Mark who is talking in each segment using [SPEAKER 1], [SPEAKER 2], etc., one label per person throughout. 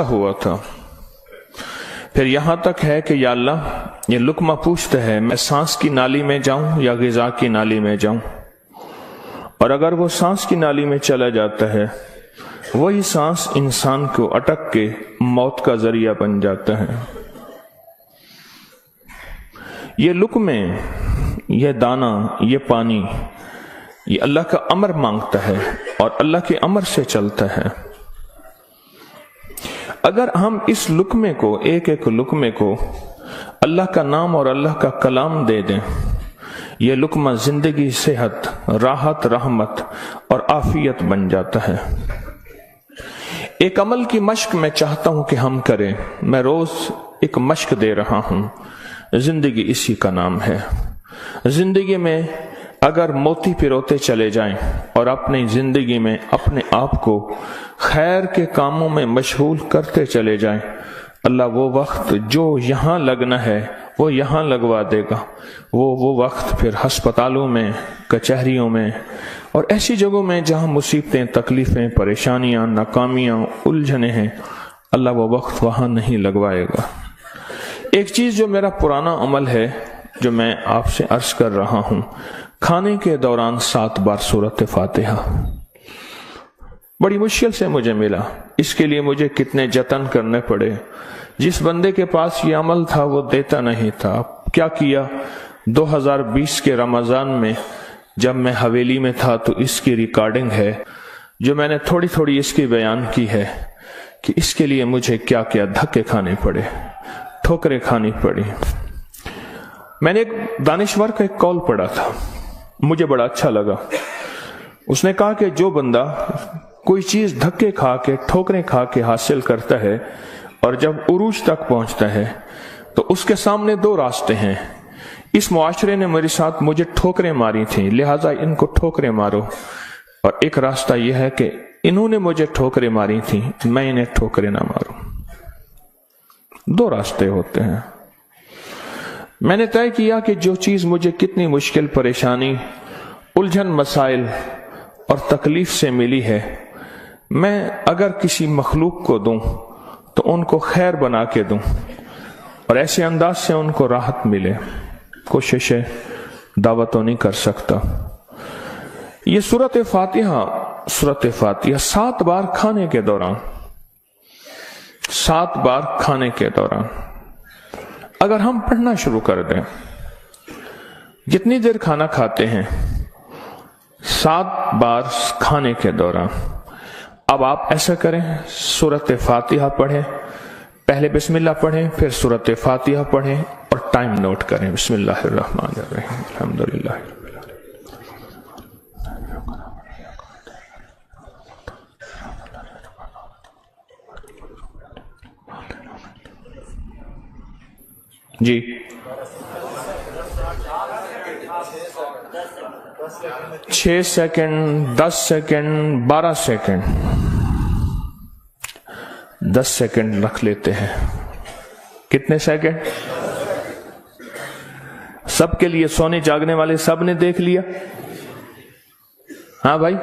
[SPEAKER 1] ہوا تھا. پھر یہاں تک ہے کہ یا اللہ یہ لقمہ پوچھتا ہے میں سانس کی نالی میں جاؤں یا غذا کی نالی میں جاؤں، اور اگر وہ سانس کی نالی میں چلا جاتا ہے وہی سانس انسان کو اٹک کے موت کا ذریعہ بن جاتا ہے. یہ لقمے، یہ دانہ، یہ پانی، یہ اللہ کا امر مانگتا ہے اور اللہ کے امر سے چلتا ہے. اگر ہم اس لقمے کو، ایک ایک لقمے کو اللہ کا نام اور اللہ کا کلام دے دیں، یہ لقمہ زندگی، صحت، راحت، رحمت اور عافیت بن جاتا ہے. ایک عمل کی مشق میں چاہتا ہوں کہ ہم کریں. میں روز ایک مشق دے رہا ہوں، زندگی اسی کا نام ہے. زندگی میں اگر موتی پروتے چلے جائیں اور اپنی زندگی میں اپنے آپ کو خیر کے کاموں میں مشغول کرتے چلے جائیں، اللہ وہ وقت جو یہاں لگنا ہے وہ یہاں لگوا دے گا. وہ وقت پھر ہسپتالوں میں، کچہریوں میں اور ایسی جگہوں میں جہاں مصیبتیں، تکلیفیں، پریشانیاں، ناکامیاں، الجھنیں ہیں، اللہ وہ وقت وہاں نہیں لگوائے گا. ایک چیز جو میرا پرانا عمل ہے جو میں آپ سے عرض کر رہا ہوں، کھانے کے دوران 7 بار سورۃ فاتحہ. بڑی مشکل سے مجھے ملا، اس کے لیے مجھے کتنے جتن کرنے پڑے. جس بندے کے پاس یہ عمل تھا وہ دیتا نہیں تھا. کیا کیا؟ 2020 کے رمضان میں جب میں حویلی میں تھا تو اس کی ریکارڈنگ ہے جو میں نے تھوڑی تھوڑی اس کی بیان کی ہے کہ اس کے لیے مجھے کیا کیا دھکے کھانے پڑے، ٹھوکریں کھانی پڑی. میں نے ایک دانشور کا ایک قول پڑھا تھا، مجھے بڑا اچھا لگا. اس نے کہا کہ جو بندہ کوئی چیز دھکے کھا کے، ٹھوکریں کھا کے حاصل کرتا ہے اور جب عروج تک پہنچتا ہے تو اس کے سامنے 2 راستے ہیں. اس معاشرے نے میرے ساتھ مجھے ٹھوکریں ماری تھیں، لہٰذا ان کو ٹھوکریں مارو. اور ایک راستہ یہ ہے کہ انہوں نے مجھے ٹھوکریں ماری تھیں، میں انہیں ٹھوکریں نہ ماروں. 2 راستے ہوتے ہیں. میں نے طے کیا کہ جو چیز مجھے کتنی مشکل، پریشانی، الجھن، مسائل اور تکلیف سے ملی ہے، میں اگر کسی مخلوق کو دوں تو ان کو خیر بنا کے دوں اور ایسے انداز سے ان کو راحت ملے. کوشش ہے، دعوت تو نہیں کر سکتا. یہ سورۃ فاتحہ 7 بار کھانے کے دوران، 7 بار کھانے کے دوران اگر ہم پڑھنا شروع کر دیں، جتنی دیر کھانا کھاتے ہیں 7 بار کھانے کے دوران. اب آپ ایسا کریں، سورۃ فاتحہ پڑھیں، پہلے بسم اللہ پڑھیں، پھر سورۃ فاتحہ پڑھیں اور ٹائم نوٹ کریں. بسم اللہ الرحمن الرحیم، الحمدللہ. جی 6 سیکنڈ، 10 سیکنڈ، 12 سیکنڈ، 10 سیکنڈ رکھ لیتے ہیں. کتنے سیکنڈ؟ سب کے لیے، سونے جاگنے والے سب نے دیکھ لیا؟ ہاں بھائی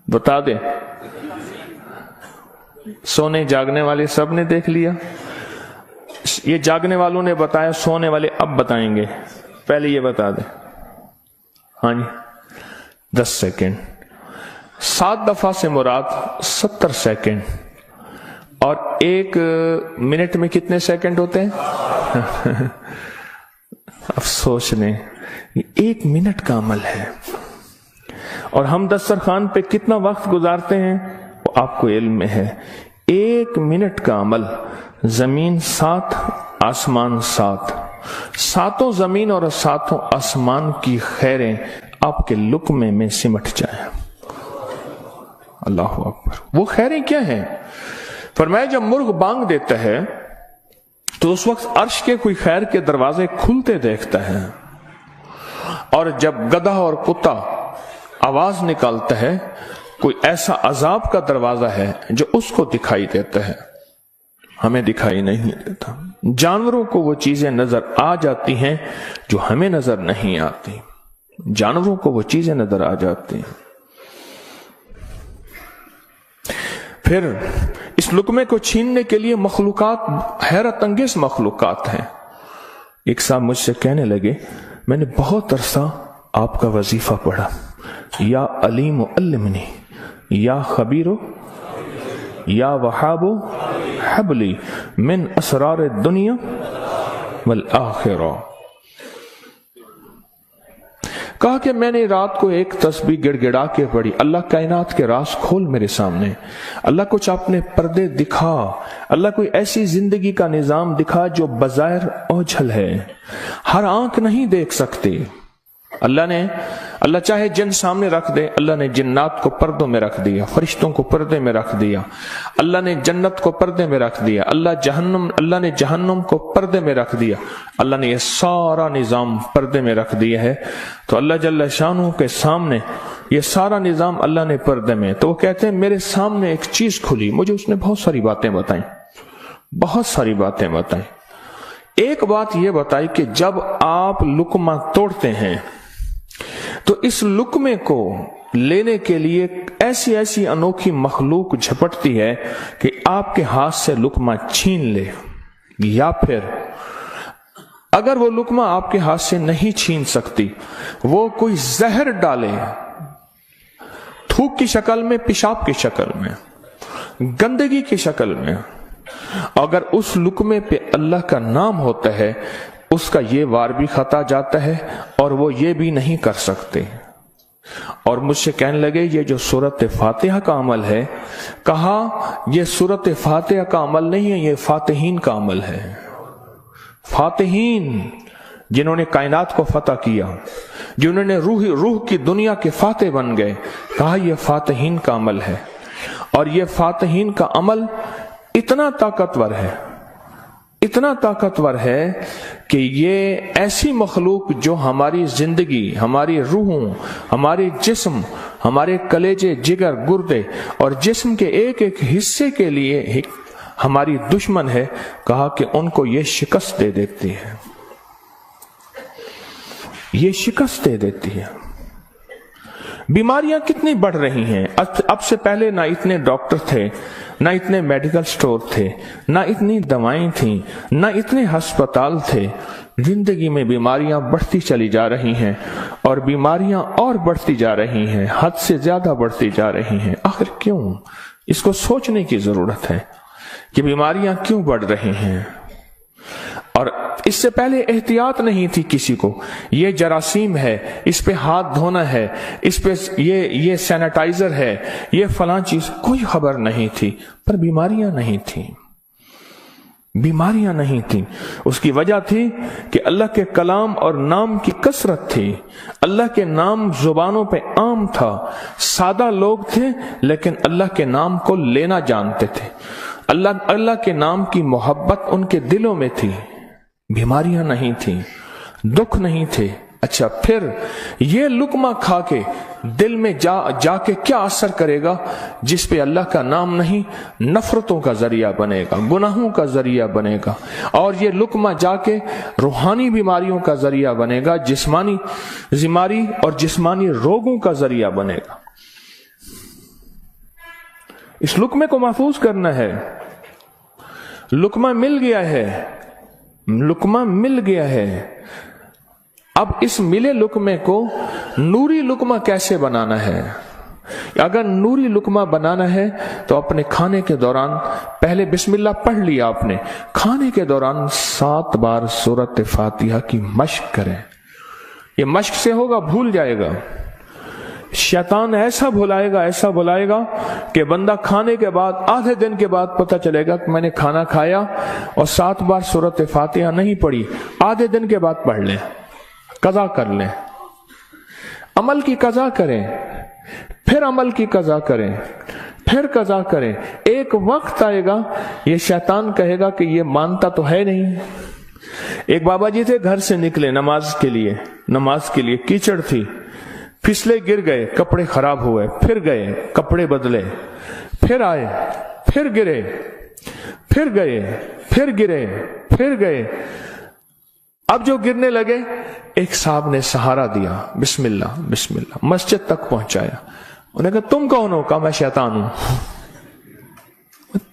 [SPEAKER 1] بتا دیں، سونے جاگنے والے سب نے دیکھ لیا؟ یہ جاگنے والوں نے بتایا، سونے والے اب بتائیں گے. پہلے یہ بتا دیں. ہاں جی 10 سیکنڈ. 7 دفعہ سے مراد 70 سیکنڈ. اور 1 منٹ میں کتنے سیکنڈ ہوتے ہیں؟ اب سوچ لیں، 1 منٹ کا عمل ہے اور ہم دسترخوان پہ کتنا وقت گزارتے ہیں وہ آپ کو علم میں ہے. 1 منٹ کا عمل، زمین 7، آسمان 7، 7 زمین اور 7 آسمان کی خیریں آپ کے لقمے میں سمٹ جائیں. اللہ اکبر. وہ خیریں کیا ہیں؟ فرمایا جب مرغ بانگ دیتا ہے تو اس وقت عرش کے کوئی خیر کے دروازے کھلتے دیکھتا ہے، اور جب گدھا اور کتا آواز نکالتا ہے کوئی ایسا عذاب کا دروازہ ہے جو اس کو دکھائی دیتا ہے، ہمیں دکھائی نہیں دیتا. جانوروں کو وہ چیزیں نظر آ جاتی ہیں جو ہمیں نظر نہیں آتی. جانوروں کو وہ چیزیں نظر آ جاتی ہیں. پھر اس لقمے کو چھیننے کے لیے مخلوقات حیرت انگیز مخلوقات ہیں. ایک صاحب مجھ سے کہنے لگے میں نے بہت عرصہ آپ کا وظیفہ پڑھا، یا علیم علمنی، یا خبیر یا وہاب حبلی من اسرار الدنیا والآخرہ. کہا کہ میں نے رات کو ایک تسبیح گڑ گڑا کے پڑھی، اللہ کائنات کے راز کھول میرے سامنے، اللہ کچھ اپنے پردے دکھا، اللہ کوئی ایسی زندگی کا نظام دکھا جو بظاہر اوجھل ہے، ہر آنکھ نہیں دیکھ سکتی. اللہ چاہے جن سامنے رکھ دے، اللہ نے جنات کو پردوں میں رکھ دیا، فرشتوں کو پردے میں رکھ دیا، اللہ نے جنت کو پردے میں رکھ دیا، اللہ نے جہنم کو پردے میں رکھ دیا، اللہ نے یہ سارا نظام پردے میں رکھ دیا ہے. تو اللہ جل شانہ کے سامنے یہ سارا نظام اللہ نے پردے میں. تو وہ کہتے ہیں میرے سامنے ایک چیز کھلی، مجھے اس نے بہت ساری باتیں بتائیں، بہت ساری باتیں بتائیں. ایک بات یہ بتائی کہ جب آپ لقمہ توڑتے ہیں تو اس لقمے کو لینے کے لیے ایسی ایسی انوکھی مخلوق جھپٹتی ہے کہ آپ کے ہاتھ سے لقمہ چھین لے، یا پھر اگر وہ لقمہ آپ کے ہاتھ سے نہیں چھین سکتی، وہ کوئی زہر ڈالے، تھوک کی شکل میں، پیشاب کی شکل میں، گندگی کی شکل میں. اگر اس لقمے پہ اللہ کا نام ہوتا ہے، اس کا یہ وار بھی خطا جاتا ہے اور وہ یہ بھی نہیں کر سکتے. اور مجھ سے کہنے لگے یہ جو سورۃ فاتحہ کا عمل ہے، کہا یہ سورۃ فاتحہ کا عمل نہیں ہے، یہ فاتحین کا عمل ہے. فاتحین جنہوں نے کائنات کو فتح کیا، جنہوں نے روح کی دنیا کے فاتح بن گئے، کہا یہ فاتحین کا عمل ہے. اور یہ فاتحین کا عمل اتنا طاقتور ہے، اتنا طاقتور ہے کہ یہ ایسی مخلوق جو ہماری زندگی، ہماری روحوں، ہمارے جسم، ہمارے کلیجے، جگر، گردے اور جسم کے ایک ایک حصے کے لیے ہماری دشمن ہے، کہا کہ ان کو یہ شکست دے دیتی ہے، یہ شکست دے دیتی ہے. بیماریاں کتنی بڑھ رہی ہیں. اب سے پہلے نہ اتنے ڈاکٹر تھے، نہ اتنے میڈیکل سٹور تھے، نہ اتنی دوائیں تھیں، نہ اتنے ہسپتال تھے. زندگی میں بیماریاں بڑھتی چلی جا رہی ہیں، اور بیماریاں اور بڑھتی جا رہی ہیں، حد سے زیادہ بڑھتی جا رہی ہیں. آخر کیوں؟ اس کو سوچنے کی ضرورت ہے کہ بیماریاں کیوں بڑھ رہی ہیں. اور اس سے پہلے احتیاط نہیں تھی کسی کو، یہ جراثیم ہے، اس پہ ہاتھ دھونا ہے، اس پہ یہ سینیٹائزر ہے، یہ فلاں چیز، کوئی خبر نہیں تھی. پر بیماریاں نہیں تھیں، بیماریاں نہیں تھیں. اس کی وجہ تھی کہ اللہ کے کلام اور نام کی کثرت تھی. اللہ کے نام زبانوں پہ عام تھا، سادہ لوگ تھے لیکن اللہ کے نام کو لینا جانتے تھے. اللہ کے نام کی محبت ان کے دلوں میں تھی. بیماریاں نہیں تھیں، دکھ نہیں تھے. اچھا، پھر یہ لقمہ کھا کے دل میں جا کے کیا اثر کرے گا؟ جس پہ اللہ کا نام نہیں، نفرتوں کا ذریعہ بنے گا، گناہوں کا ذریعہ بنے گا. اور یہ لقمہ جا کے روحانی بیماریوں کا ذریعہ بنے گا، جسمانی بیماری اور جسمانی روگوں کا ذریعہ بنے گا. اس لقمے کو محفوظ کرنا ہے. لقمہ مل گیا ہے، لقمہ مل گیا ہے. اب اس ملے لقمے کو نوری لقمہ کیسے بنانا ہے؟ اگر نوری لقمہ بنانا ہے تو اپنے کھانے کے دوران پہلے بسم اللہ پڑھ لیا آپ نے، کھانے کے دوران 7 بار سورۃ فاتحہ کی مشق کریں. یہ مشق سے ہوگا، بھول جائے گا. شیطان ایسا بھلائے گا کہ بندہ کھانے کے بعد آدھے دن کے بعد پتہ چلے گا کہ میں نے کھانا کھایا اور 7 بار سورۃ فاتحہ نہیں پڑھی. آدھے دن کے بعد پڑھ لیں، قضا کر لیں، عمل کی قضا کریں، پھر عمل کی قضا کریں، پھر قضا کریں. ایک وقت آئے گا یہ شیطان کہے گا کہ یہ مانتا تو ہے نہیں. ایک بابا جی تھے، گھر سے نکلے نماز کے لیے کیچڑ تھی، پھسلے، گر گئے، کپڑے خراب ہوئے، پھر گئے، کپڑے بدلے، پھر آئے، پھر گرے، پھر گئے، پھر گرے، پھر گئے. اب جو گرنے لگے ایک صاحب نے سہارا دیا، بسم اللہ بسم اللہ، مسجد تک پہنچایا. انہوں نے کہا تم کون ہو؟ کہا میں شیطان ہوں.